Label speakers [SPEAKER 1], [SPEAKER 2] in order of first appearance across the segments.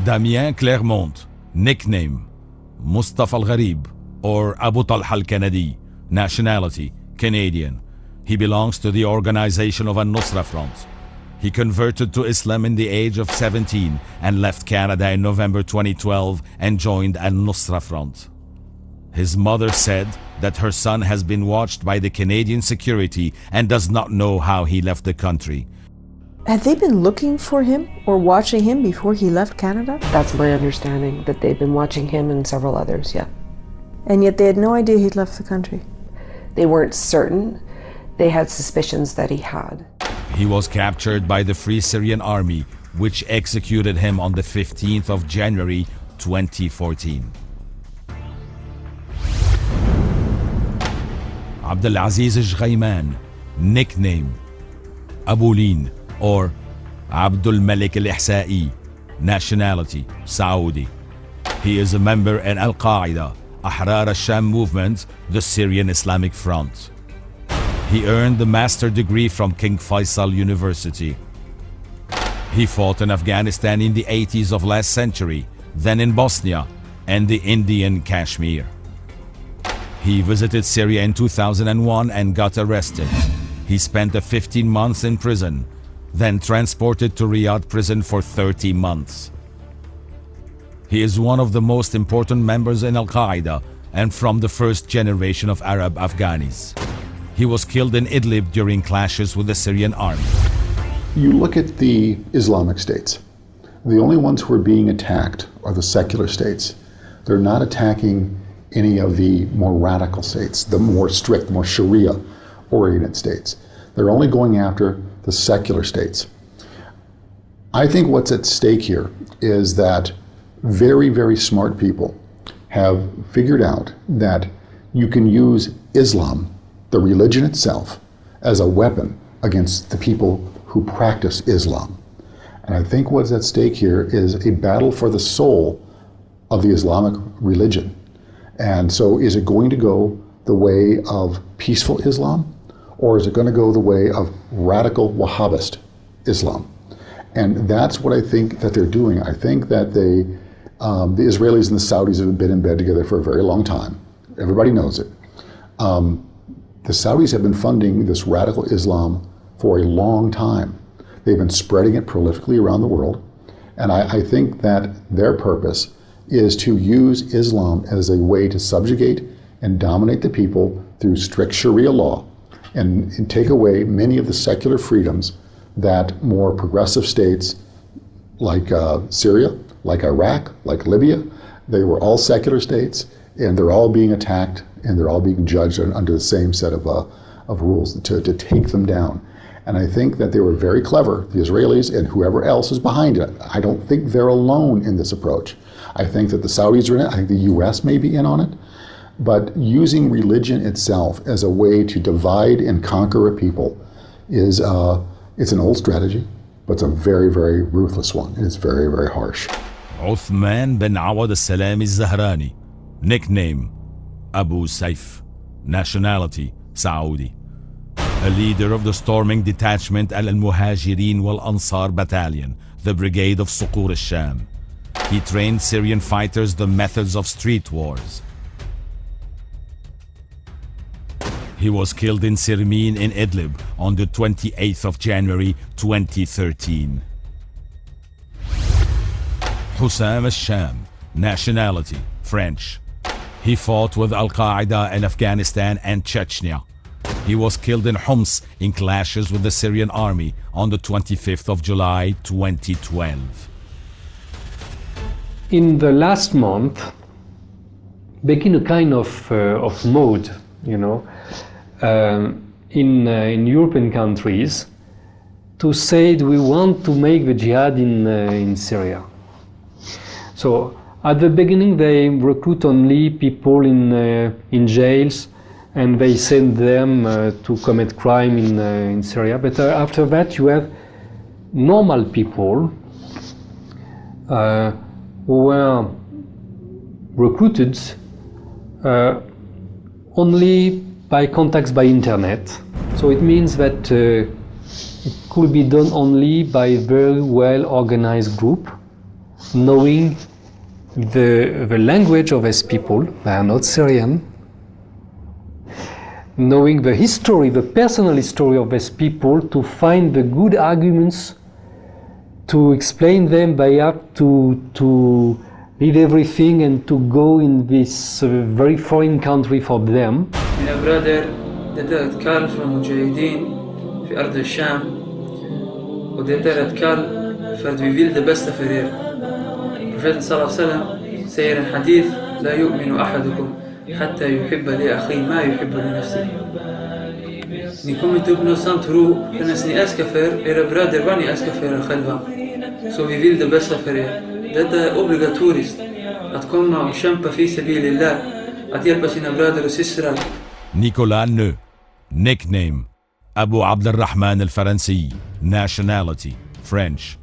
[SPEAKER 1] Damien Clermont, nickname Mustafa Al-Gharib or Abu Talha Al-Kanadi, nationality Canadian. He belongs to the organization of Al-Nusra Front. He converted to Islam in the age of 17 and left Canada in November 2012 and joined Al-Nusra Front. His mother said that her son has been watched by the Canadian security and does not know how he left the country.
[SPEAKER 2] Had they been looking for him or watching him before he left Canada?
[SPEAKER 3] That's my understanding, that they've been watching him and several others, yeah.
[SPEAKER 2] And yet they had no idea he'd left the country?
[SPEAKER 3] They weren't certain. They had suspicions that he had.
[SPEAKER 1] He was captured by the Free Syrian Army, which executed him on the 15th of January 2014. Abdelaziz Ghayman, nickname Abu Lin or Abdul Malik Al-Ihsa'i, nationality Saudi. He is a member in Al-Qaeda, Ahrar al-Sham movement, the Syrian Islamic Front. He earned the master degree from King Faisal University. He fought in Afghanistan in the 80s of last century, then in Bosnia and the Indian Kashmir. He visited Syria in 2001 and got arrested. He spent 15 months in prison, then transported to Riyadh prison for 30 months. He is one of the most important members in Al-Qaeda and from the first generation of Arab Afghanis. He was killed in Idlib during clashes with the Syrian army.
[SPEAKER 4] You look at the Islamic states. The only ones who are being attacked are the secular states. They're not attacking any of the more radical states, the more strict, more Sharia-oriented states. They're only going after the secular states. I think what's at stake here is that very, very smart people have figured out that you can use Islam, the religion itself, as a weapon against the people who practice Islam. And I think what's at stake here is a battle for the soul of the Islamic religion. And so is it going to go the way of peaceful Islam, or is it going to go the way of radical Wahhabist Islam? And that's what I think that they're doing. I think that the Israelis and the Saudis have been in bed together for a very long time. Everybody knows it. The Saudis have been funding this radical Islam for a long time. They've been spreading it prolifically around the world. And I think that their purpose is to use Islam as a way to subjugate and dominate the people through strict Sharia law and take away many of the secular freedoms that more progressive states like Syria, like Iraq, like Libya, they were all secular states, and they're all being attacked and they're all being judged under the same set of rules to take them down. And I think that they were very clever, the Israelis and whoever else is behind it. I don't think they're alone in this approach. I think that the Saudis are in it. I think the US may be in on it. But using religion itself as a way to divide and conquer a people is it's an old strategy, but it's a very, very ruthless one. It's very, very harsh.
[SPEAKER 1] Uthman bin Awad al-Salami al-Zahrani, nickname Abu Saif, nationality Saudi. A leader of the storming detachment Al-Muhajirin wal-Ansar Battalion, the Brigade of Suqur al-Sham. He trained Syrian fighters the methods of street wars. He was killed in Sirmin in Idlib on the 28th of January 2013. Hussam al-Sham, nationality French. He fought with Al-Qaeda in Afghanistan and Chechnya. He was killed in Homs in clashes with the Syrian army on the 25th of July 2012.
[SPEAKER 5] In the last month, begin a kind of mode, you know, in European countries to say we want to make the jihad in Syria. So at the beginning they recruit only people in jails, and they send them to commit crime in Syria. But after that you have normal people who were recruited only by contacts by internet. So it means that it could be done only by a very well organized group knowing the language of his people, they are not Syrian, knowing the history, the personal history of his people, to find the good arguments to explain them. They have to leave everything and to go in this very foreign country for them.
[SPEAKER 6] Mina bröder, det är ett kall från mujahideen في أرض الشام och det är ett kall för att vi vill det bästa för er. Profeten sallallahu alaihi wasallam säger en hadith: لا يؤمن أحدكم حتى يحب لأخيه ما يحب لنفسه. Ni kommer inte uppnå sann tro förrän ni älskar för era bröder vad ni älskar för er själva. Så vi vill det bästa för er. Detta är obligatoriskt att komma och kämpa fi sabilillah, att hjälpa sina bröder och systrar.
[SPEAKER 1] Nicolas Neu, nickname Abu Abd al-Rahman al-Faransi, nationality French,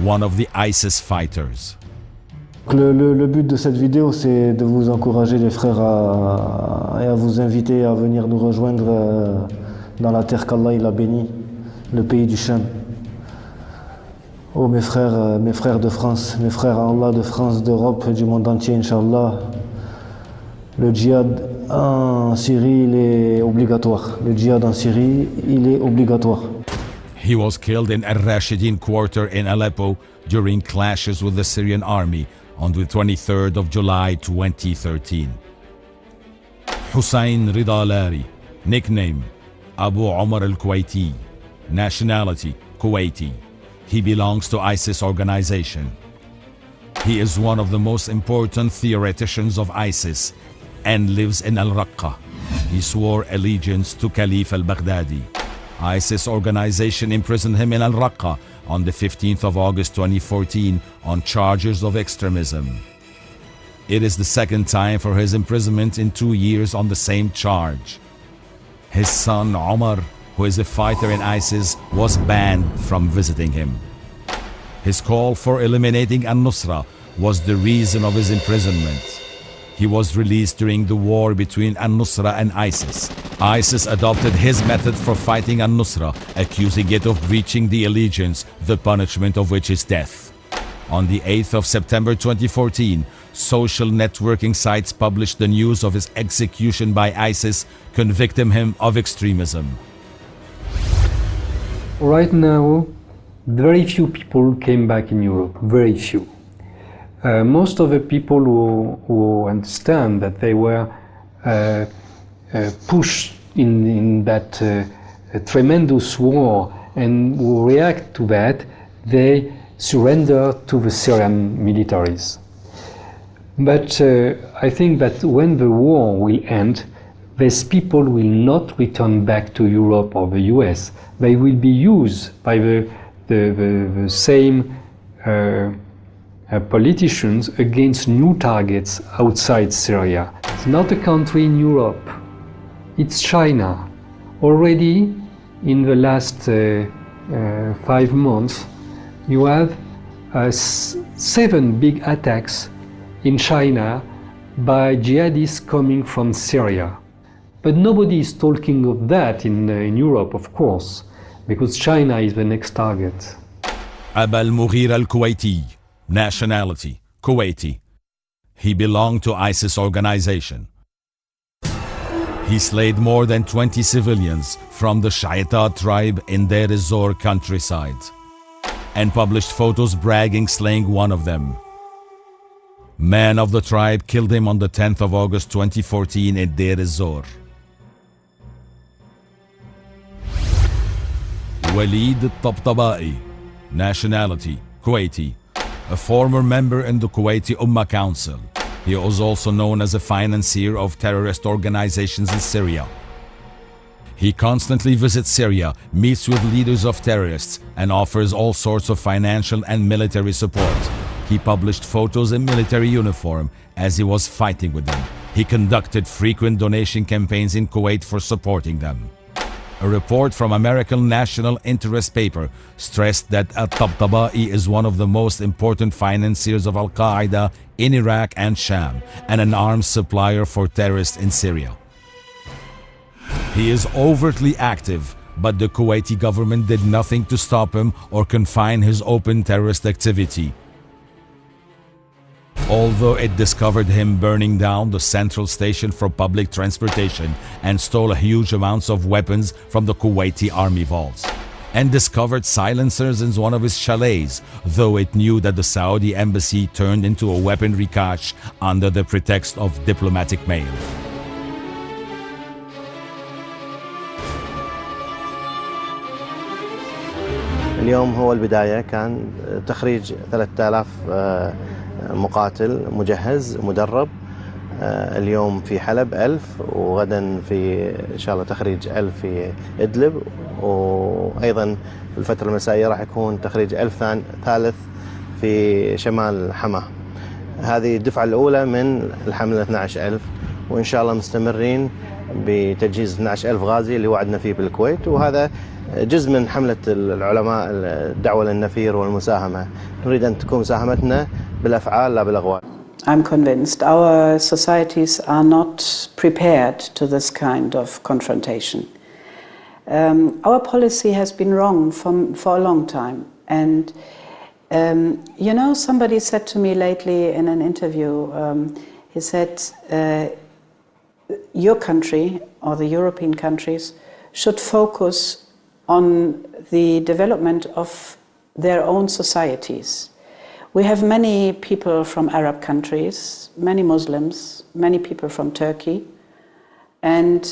[SPEAKER 1] one of the ISIS fighters.
[SPEAKER 7] Le but de cette vidéo, c'est de vous encourager les frères et à vous inviter à venir nous rejoindre dans la terre qu'Allah il a bénie, le pays du Cham. Oh mes frères de France, mes frères à Allah de France, d'Europe et du monde entier, Inch'Allah, le djihad en Syrie, il est obligatoire. Le djihad en Syrie, il est obligatoire.
[SPEAKER 1] He was killed in Al-Rashidin quarter in Aleppo during clashes with the Syrian army on the 23rd of July 2013. Hussein Rida Lari, nickname Abu Omar al-Kuwaiti, nationality Kuwaiti. He belongs to ISIS organization. He is one of the most important theoreticians of ISIS and lives in Al-Raqqa. He swore allegiance to Caliph al-Baghdadi. ISIS organization imprisoned him in Al-Raqqa on the 15th of August 2014 on charges of extremism. It is the second time for his imprisonment in 2 years on the same charge. His son Omar, who is a fighter in ISIS, was banned from visiting him. His call for eliminating al-Nusra was the reason of his imprisonment. He was released during the war between al-Nusra and ISIS. ISIS adopted his method for fighting al-Nusra, accusing it of breaching the allegiance, the punishment of which is death. On the 8th of September 2014, social networking sites published the news of his execution by ISIS, convicting him of extremism.
[SPEAKER 5] Right now, very few people came back in Europe, very few. Most of the people who understand that they were pushed in that tremendous war and who react to that, they surrender to the Syrian militaries. But I think that when the war will end, these people will not return back to Europe or the US. They will be used by the same politicians against new targets outside Syria. It's not a country in Europe, it's China. Already in the last 5 months, you have 7 big attacks in China by jihadists coming from Syria. But nobody is talking of that in Europe, of course, because China is the next target.
[SPEAKER 1] Aba al-Mughir al-Kuwaiti, nationality Kuwaiti. He belonged to ISIS organization. He slayed more than 20 civilians from the Shaita tribe in Deir ez-Zor countryside and published photos bragging slaying one of them. Men of the tribe killed him on the 10th of August 2014 in Deir ez-Zor. Walid al-Tabtabai, nationality Kuwaiti, a former member in the Kuwaiti Ummah Council. He was also known as a financier of terrorist organizations in Syria. He constantly visits Syria, meets with leaders of terrorists, and offers all sorts of financial and military support. He published photos in military uniform as he was fighting with them. He conducted frequent donation campaigns in Kuwait for supporting them. A report from American national interest paper stressed that al-Tabtabai is one of the most important financiers of Al-Qaeda in Iraq and Sham and an arms supplier for terrorists in Syria. He is overtly active, but the Kuwaiti government did nothing to stop him or confine his open terrorist activity. although it discovered him burning down the central station for public transportation and stole huge amounts of weapons from the Kuwaiti army vaults, and discovered silencers in one of his chalets, though it knew that the Saudi embassy turned into a weaponry cache under the pretext of diplomatic mail.
[SPEAKER 8] اليوم هو البداية، كان تخريج 3000 مقاتل مجهز مدرب. اليوم في حلب 1000، وغدا في إن شاء الله تخريج 1000 في إدلب، وأيضا في الفترة المسائية راح يكون تخريج 1000 ثالث في شمال حما. هذه الدفعة الأولى من الحملة 12000، وإن شاء الله مستمرين بتجهيز 12000 غازي اللي وعدنا فيه بالكويت، وهذا جزء من حملة العلماء الدعوة للنفير والمساهمة. نريد أن تكون مساهمتنا بالأفعال لا بالأقوال.
[SPEAKER 9] I'm convinced our societies are not prepared to this kind of confrontation. Our policy has been wrong for a long time. And, you know, somebody said to me lately in an interview, he said, your country or the European countries should focus on the development of their own societies. We have many people from Arab countries, many Muslims, many people from Turkey, and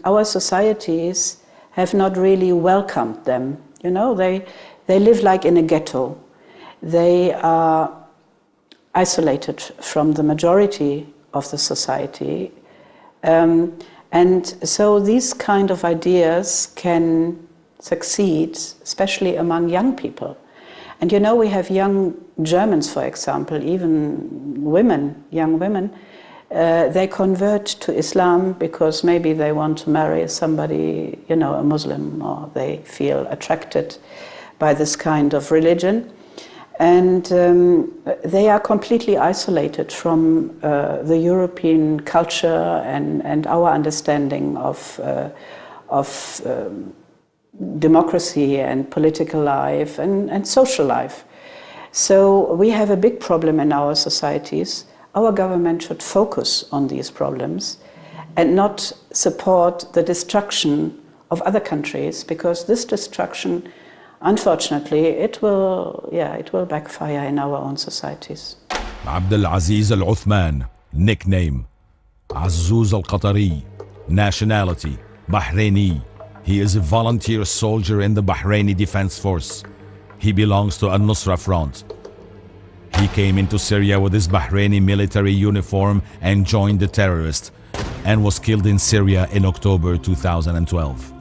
[SPEAKER 9] our societies have not really welcomed them. You know, they live like in a ghetto. They are isolated from the majority of the society, and so these kind of ideas can succeed, especially among young people. And you know, we have young Germans, for example, even women, young women, they convert to Islam because maybe they want to marry somebody, you know, a Muslim, or they feel attracted by this kind of religion. And they are completely isolated from the European culture and our understanding of democracy and political life and social life. So we have a big problem in our societies. Our government should focus on these problems and not support the destruction of other countries, because this destruction, unfortunately, it will backfire in our own societies.
[SPEAKER 1] عبد العزيز العثمان, nickname عزوز القطري, nationality Bahraini. He is a volunteer soldier in the Bahraini Defense Force. He belongs to Al-Nusra Front. He came into Syria with his Bahraini military uniform and joined the terrorists, and was killed in Syria in October 2012.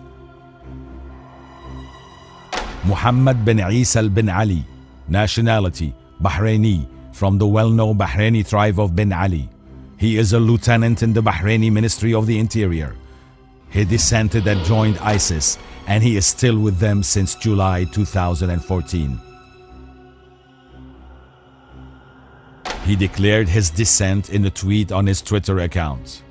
[SPEAKER 1] Muhammad bin Isa bin Ali, nationality Bahraini, from the well-known Bahraini tribe of Bin Ali. He is a lieutenant in the Bahraini Ministry of the Interior. He dissented and joined ISIS, and he is still with them since July 2014. He declared his dissent in a tweet on his Twitter account.